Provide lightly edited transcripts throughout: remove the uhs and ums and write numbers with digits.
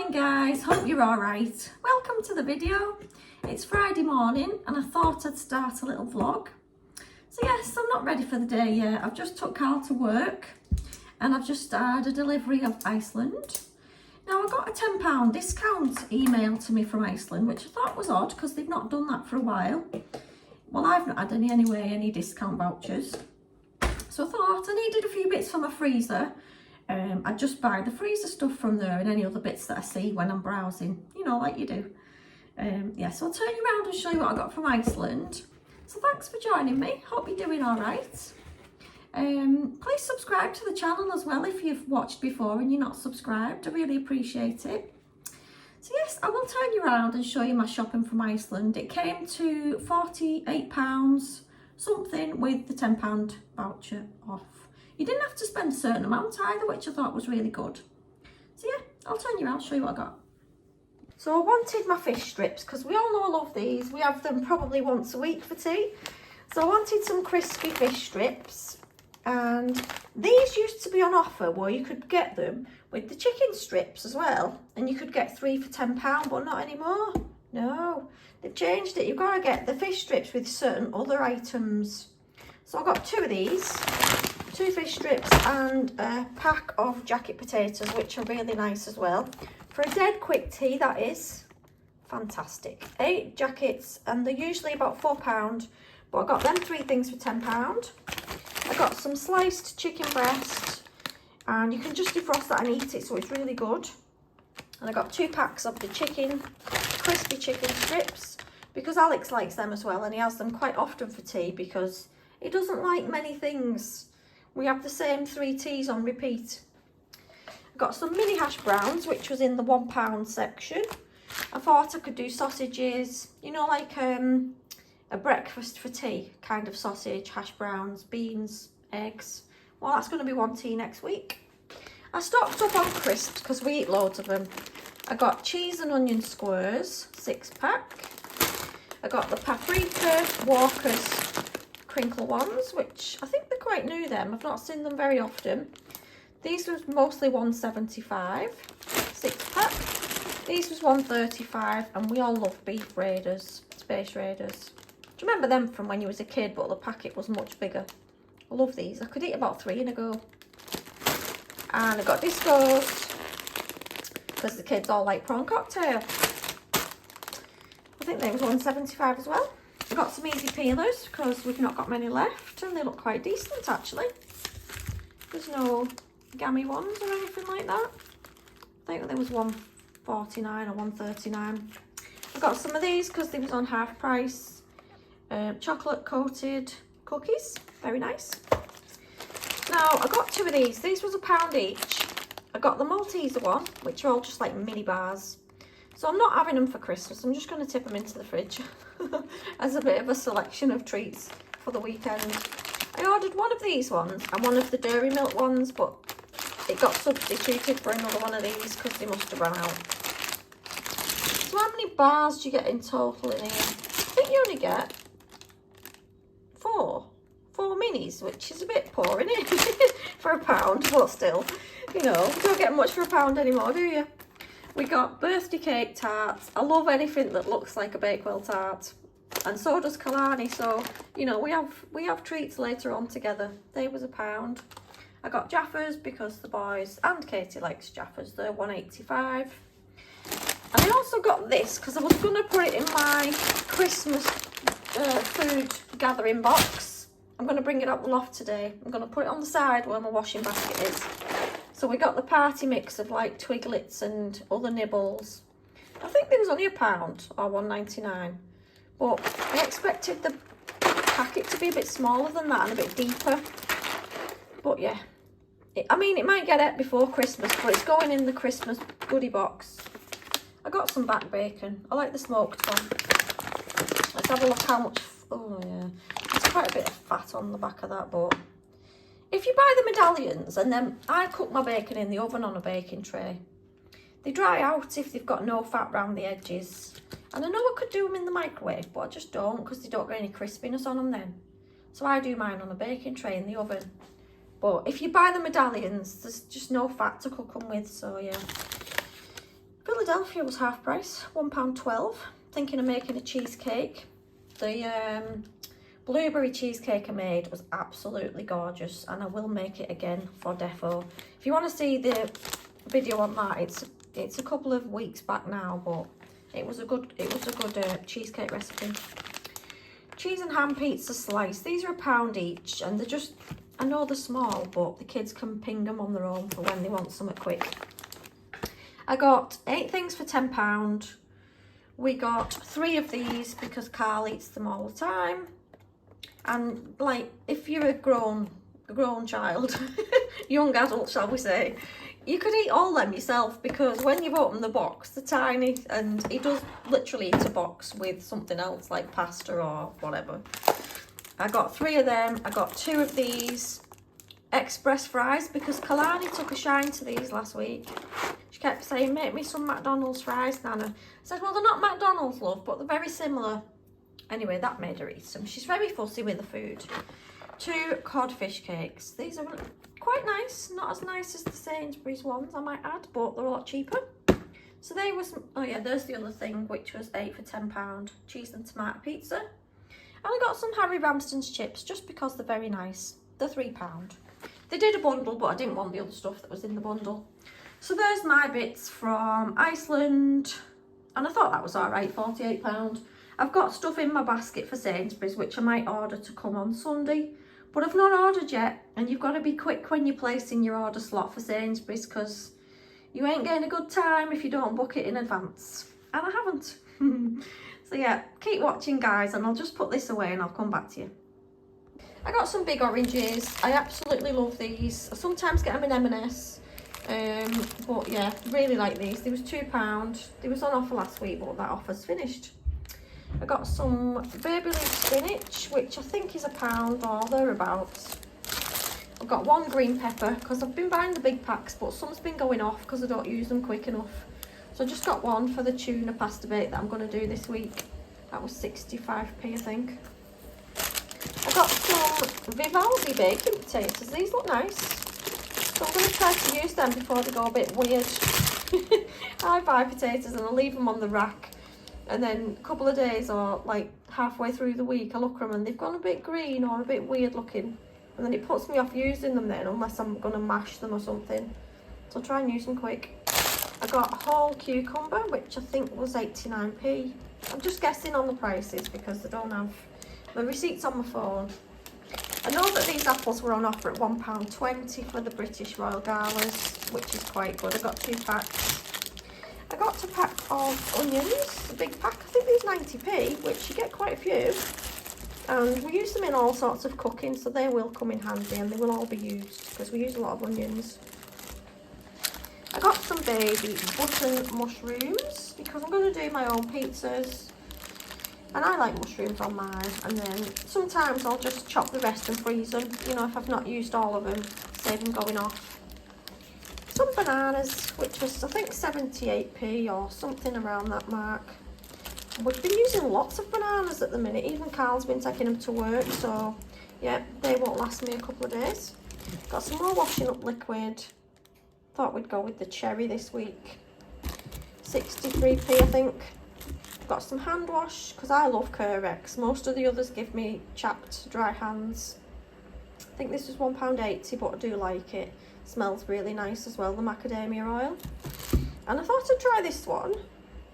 Morning guys, hope you're all right. Welcome to the video. It's Friday morning and I thought I'd start a little vlog. So yes, I'm not ready for the day yet. I've just took Carl to work and I've just started a delivery of Iceland. Now I got a £10 discount emailed to me from Iceland, which I thought was odd because they've not done that for a while. Well, I've not had any anyway, any discount vouchers. So I thought I needed a few bits for my freezer. I just buy the freezer stuff from there and any other bits that I see when I'm browsing, you know, like you do. Yeah, so I'll turn you around and show you what I got from Iceland. So thanks for joining me. Hope you're doing all right. Please subscribe to the channel as well if you've watched before and you're not subscribed. I really appreciate it. So yes, I will turn you around and show you my shopping from Iceland. It came to £48 something with the £10 voucher off. You didn't have to spend a certain amount either, which I thought was really good. So yeah, I'll turn you around, show you what I got. So I wanted my fish strips because we all know I love these. We have them probably once a week for tea. So I wanted some crispy fish strips, and these used to be on offer where you could get them with the chicken strips as well, and you could get 3 for £10, but not anymore. No, they've changed it. You've got to get the fish strips with certain other items. So I got 2 of these. 2 fish strips and a pack of jacket potatoes, which are really nice as well. For a dead quick tea, that is fantastic. 8 jackets, and they're usually about £4, but I got them 3 things for £10. I got some sliced chicken breast, and you can just defrost that and eat it, so it's really good. And I got 2 packs of the crispy chicken strips, because Alex likes them as well, and he has them quite often for tea because he doesn't like many things. We have the same 3 teas on repeat. I got some mini hash browns, which was in the £1 section. I thought I could do sausages, you know, like a breakfast for tea kind of sausage, hash browns, beans, eggs. Well, that's going to be 1 tea next week. I stocked up on crisps because we eat loads of them. I got cheese and onion squares, 6-pack. I got the paprika Walker's crinkle ones, which I think they're quite new them. I've not seen them very often. These was mostly £1.75, 6-pack. These was £1.35, and we all love beef raiders, space raiders. Do you remember them from when you was a kid, but the packet was much bigger? I love these. I could eat about 3 in a go. And I got discos because the kids all like prawn cocktail. I think they was £1.75 as well. I got some easy peelers because we've not got many left, and they look quite decent actually. There's no gammy ones or anything like that. I think there was £1.49 or £1.39. I got some of these because they was on half price. Chocolate coated cookies, very nice. Now I got 2 of these. These was £1 each. I got the Malteser one, which are all just like mini bars. So I'm not having them for Christmas. I'm just going to tip them into the fridge as a bit of a selection of treats for the weekend. I ordered 1 of these ones and 1 of the dairy milk ones, but it got substituted for another one of these because they must have run out. So how many bars do you get in total in here? I think you only get 4 minis, which is a bit poor, isn't it? For £1, but still, you know, you don't get much for £1 anymore, do you? We got birthday cake tarts. I love anything that looks like a Bakewell tart, and so does Kalani. So you know, we have treats later on together. They was £1. I got Jaffas because the boys and Katie likes Jaffas. They're £1.85. And I also got this because I was gonna put it in my Christmas food gathering box. I'm gonna bring it up the loft today. I'm gonna put it on the side where my washing basket is. So we got the party mix of like Twiglets and other nibbles. I think there was only £1 or £1.99, but I expected the packet to be a bit smaller than that and a bit deeper. But yeah, I mean, it might get it before Christmas, but it's going in the Christmas goodie box. I got some back bacon. I like the smoked one. Let's have a look how much. Oh yeah, there's quite a bit of fat on the back of that, but if you buy the medallions, and then I cook my bacon in the oven on a baking tray, they dry out if they've got no fat around the edges. And I know I could do them in the microwave, but I just don't because they don't get any crispiness on them then. So I do mine on a baking tray in the oven. But if you buy the medallions, there's just no fat to cook them with, so yeah. Philadelphia was half price, £1.12. Thinking of making a cheesecake. The blueberry cheesecake I made was absolutely gorgeous, and I will make it again for defo. If you want to see the video on that, it's a couple of weeks back now, but it was a good cheesecake recipe. Cheese and ham pizza slice. These are £1 each, and they're just, I know they're small, but the kids can ping them on their own for when they want something quick. I got 8 things for £10. We got 3 of these because Carl eats them all the time. And like, if you're a grown child, young adult shall we say, you could eat all them yourself, because when you've opened the box, they're tiny, and he does literally eat a box with something else like pasta or whatever. I got 3 of them. I got 2 of these express fries because Kalani took a shine to these last week. She kept saying, make me some McDonald's fries, Nana. I said, well, they're not McDonald's, love, but they're very similar. Anyway, that made her eat them. She's very fussy with the food. 2 codfish cakes. These are quite nice. Not as nice as the Sainsbury's ones, I might add, but they're a lot cheaper. So they were some, oh yeah, there's the other thing, which was 8 for £10. Cheese and tomato pizza. And I got some Harry Ramsden's chips, just because they're very nice. They're £3. They did a bundle, but I didn't want the other stuff that was in the bundle. So there's my bits from Iceland. And I thought that was alright, £48. I've got stuff in my basket for Sainsbury's, which I might order to come on Sunday. But I've not ordered yet, and you've got to be quick when you're placing your order slot for Sainsbury's, because you ain't getting a good time if you don't book it in advance. And I haven't. So yeah, keep watching, guys, and I'll just put this away and I'll come back to you. I got some big oranges. I absolutely love these. I sometimes get them in M&S. But yeah, really like these. They was £2. They was on offer last week, but that offer's finished. I got some baby leaf spinach, which I think is £1 or thereabouts. I've got 1 green pepper because I've been buying the big packs, but some's been going off because I don't use them quick enough. So I just got 1 for the tuna pasta bake that I'm going to do this week. That was 65p, I think. I got some Vivaldi baking potatoes. These look nice. So I'm going to try to use them before they go a bit weird. I buy potatoes and I leave them on the rack. And then a couple of days or like halfway through the week, I look at them and they've gone a bit green or a bit weird looking. And then it puts me off using them then, unless I'm going to mash them or something. So I'll try and use them quick. I got a whole cucumber, which I think was 89p. I'm just guessing on the prices because I don't have my receipts on my phone. I know that these apples were on offer at £1.20 for the British Royal Galas, which is quite good. I got 2 packs. I got a pack of onions, a big pack. I think these 90p, which you get quite a few. And we use them in all sorts of cooking, so they will come in handy and they will all be used because we use a lot of onions. I got some baby button mushrooms because I'm going to do my own pizzas. And I like mushrooms on mine. And then sometimes I'll just chop the rest and freeze them. You know, if I've not used all of them, save them going off. Some bananas, which was I think 78p or something around that mark. We've been using lots of bananas at the minute. Even Carl's been taking them to work, so yeah, they won't last me a couple of days. Got some more washing up liquid. Thought we'd go with the cherry this week. 63p, I think. Got some hand wash because I love Curex. Most of the others give me chapped dry hands. I think this was £1.80, but I do like it. Smells really nice as well, the macadamia oil. And I thought I'd try this one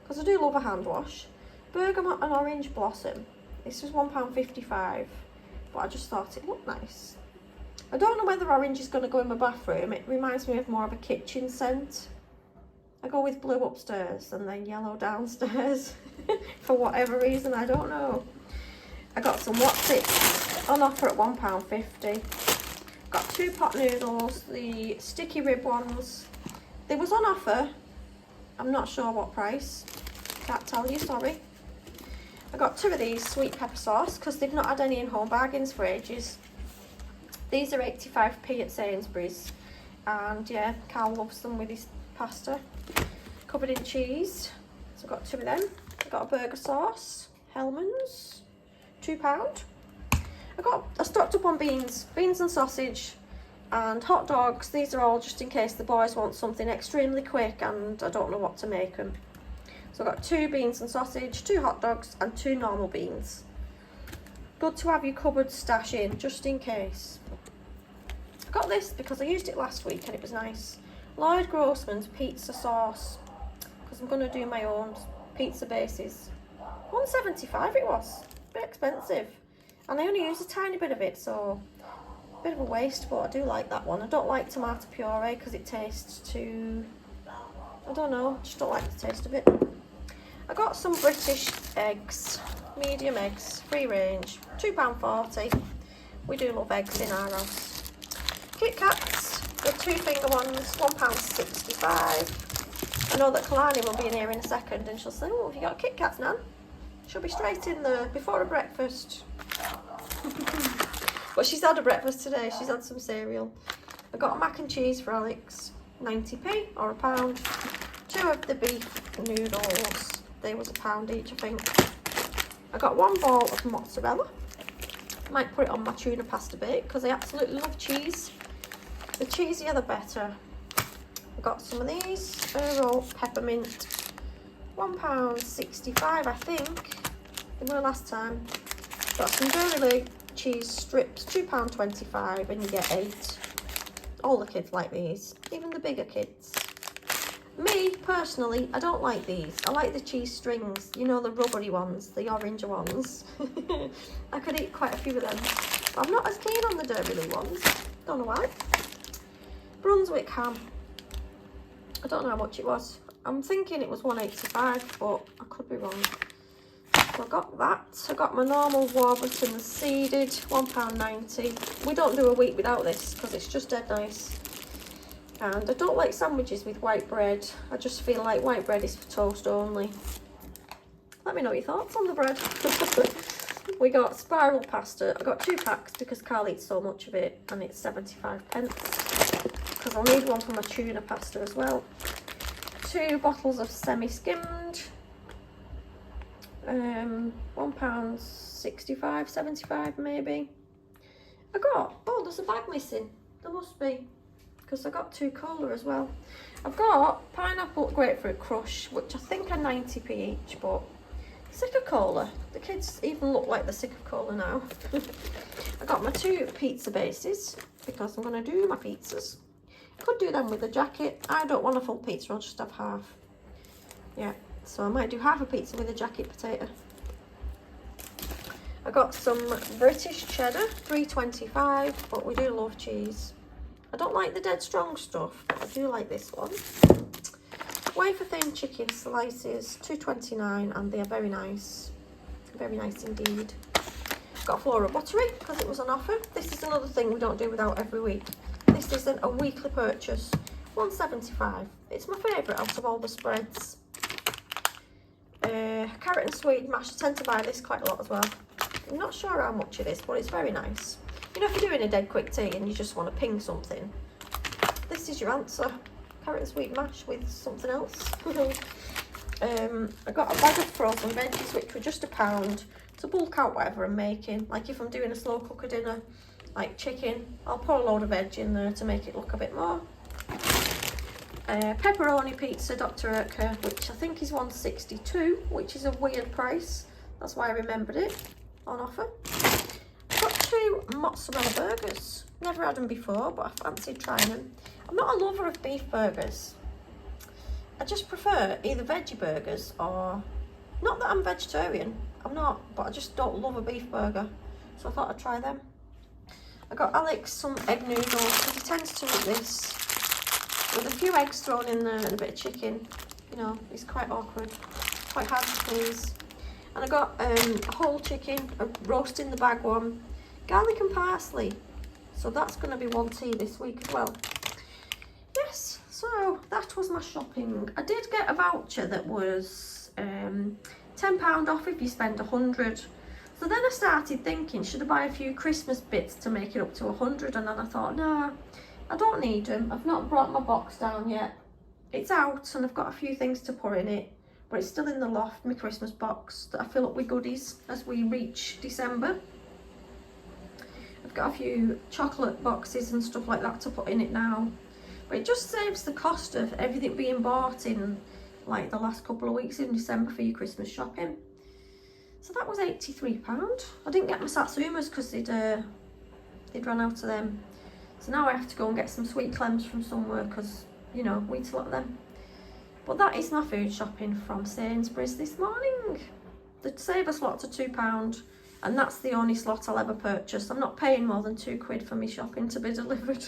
because I do love a hand wash. Bergamot and Orange Blossom. This was £1.55, but I just thought it looked nice. I don't know whether orange is going to go in my bathroom. It reminds me of more of a kitchen scent. I go with blue upstairs and then yellow downstairs for whatever reason, I don't know. I got some What's It on offer at £1.50. Got 2 pot noodles, the sticky rib ones. They was on offer. I'm not sure what price. Can't tell you, sorry. I got 2 of these sweet pepper sauce because they've not had any in-home bargains for ages. These are 85p at Sainsbury's. And yeah, Carl loves them with his pasta. Covered in cheese. So I've got 2 of them. I got a burger sauce, Hellmann's, £2. I stocked up on beans and sausage. And hot dogs, these are all just in case the boys want something extremely quick and I don't know what to make them. So I've got 2 beans and sausage, 2 hot dogs and 2 normal beans. Good to have your cupboard stash in, just in case. I got this because I used it last week and it was nice. Lloyd Grossman's pizza sauce, because I'm going to do my own pizza bases. $1.75 it was, a bit expensive. And I only use a tiny bit of it, so a bit of a waste, but I do like that one. I don't like tomato puree because it tastes too, I don't know, just don't like the taste of it. I got some British eggs, medium eggs, free range, £2.40. We do love eggs in our house. Kit Kats, the 2-finger ones, £1.65. I know that Kalani will be in here in a second and she'll say, oh, have you got Kit Kats, Nan? She'll be straight in there before her breakfast. But she's had a breakfast today, she's had some cereal. I got a mac and cheese for Alex, 90p or a £1. 2 of the beef noodles, they was £1 each I think. I got 1 ball of mozzarella. Might put it on my tuna pasta bake because I absolutely love cheese. The cheesier the better. I got some of these, Earl peppermint, £1.65 I think. They were last time. Got some Dairy cheese strips, £2.25 and you get 8. All the kids like these, even the bigger kids. Me, personally, I don't like these. I like the cheese strings, you know, the rubbery ones, the orange ones. I could eat quite a few of them. But I'm not as keen on the Dairy ones. Don't know why. Brunswick ham. I don't know how much it was. I'm thinking it was £1.85, but I could be wrong. So I got that. I got my normal Warburton seeded, £1.90. We don't do a week without this because it's just dead nice. And I don't like sandwiches with white bread. I just feel like white bread is for toast only. Let me know your thoughts on the bread. We got spiral pasta. I got 2 packs because Carl eats so much of it and it's 75p. Because I'll need one for my tuna pasta as well. 2 bottles of semi-skimmed. £1.65, 75 maybe. I got, oh, there's a bag missing. There must be. Because I got 2 cola as well. I've got pineapple grapefruit crush, which I think are 90p each, but sick of cola. The kids even look like they're sick of cola now. I got my 2 pizza bases because I'm going to do my pizzas. Could do them with a jacket. I don't want a full pizza, I'll just have half. Yeah, so I might do half a pizza with a jacket potato. I got some British cheddar, £3.25, but we do love cheese. I don't like the dead strong stuff, but I do like this one. Wafer thin chicken slices, £2.29, and they are very nice. Very nice indeed. Got Flora buttery because it was on offer. This is another thing we don't do without every week. This isn't a weekly purchase. £1.75. It's my favourite out of all the spreads. Carrot and Swede mash. I tend to buy this quite a lot as well. I'm not sure how much it is, but it's very nice. You know, if you're doing a dead quick tea and you just want to ping something, this is your answer. Carrot and sweet mash with something else. I got a bag of frozen veggies, which were just £1 to bulk out whatever I'm making. Like if I'm doing a slow cooker dinner, like chicken, I'll put a load of veg in there to make it look a bit more. Pepperoni pizza, Dr. Oetker, which I think is £1.62, which is a weird price. That's why I remembered it, on offer. Got 2 mozzarella burgers. Never had them before, but I fancied trying them. I'm not a lover of beef burgers. I just prefer either veggie burgers or... Not that I'm vegetarian, I'm not, but I just don't love a beef burger. So I thought I'd try them. I got Alex some egg noodles, because he tends to eat this with a few eggs thrown in there and a bit of chicken. You know, it's quite awkward, quite hard to please. And I got a whole chicken, a roast in the bag one, garlic and parsley. So that's going to be £1 this week as well. Yes, so that was my shopping. I did get a voucher that was £10 off if you spend 100. So then I started thinking, should I buy a few Christmas bits to make it up to 100? And then I thought, no, I don't need them. I've not brought my box down yet. It's out and I've got a few things to put in it. But it's still in the loft, my Christmas box that I fill up with goodies as we reach December. I've got a few chocolate boxes and stuff like that to put in it now. But it just saves the cost of everything being bought in like the last couple of weeks in December for your Christmas shopping. So that was £83. I didn't get my satsumas because they'd run out of them. So now I have to go and get some sweet clems from somewhere because, you know, we eat a lot of them. But that is my food shopping from Sainsbury's this morning. The Save a slot to £2, and that's the only slot I'll ever purchase. I'm not paying more than £2 for my shopping to be delivered.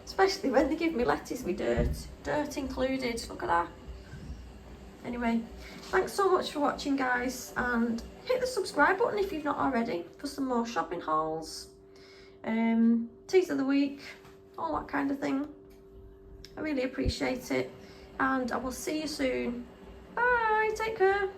Especially when they give me lettuce with dirt included. Look at that. Anyway, thanks so much for watching, guys, and hit the subscribe button if you've not already for some more shopping hauls, teas of the week, all that kind of thing. I really appreciate it, and I will see you soon. Bye, take care.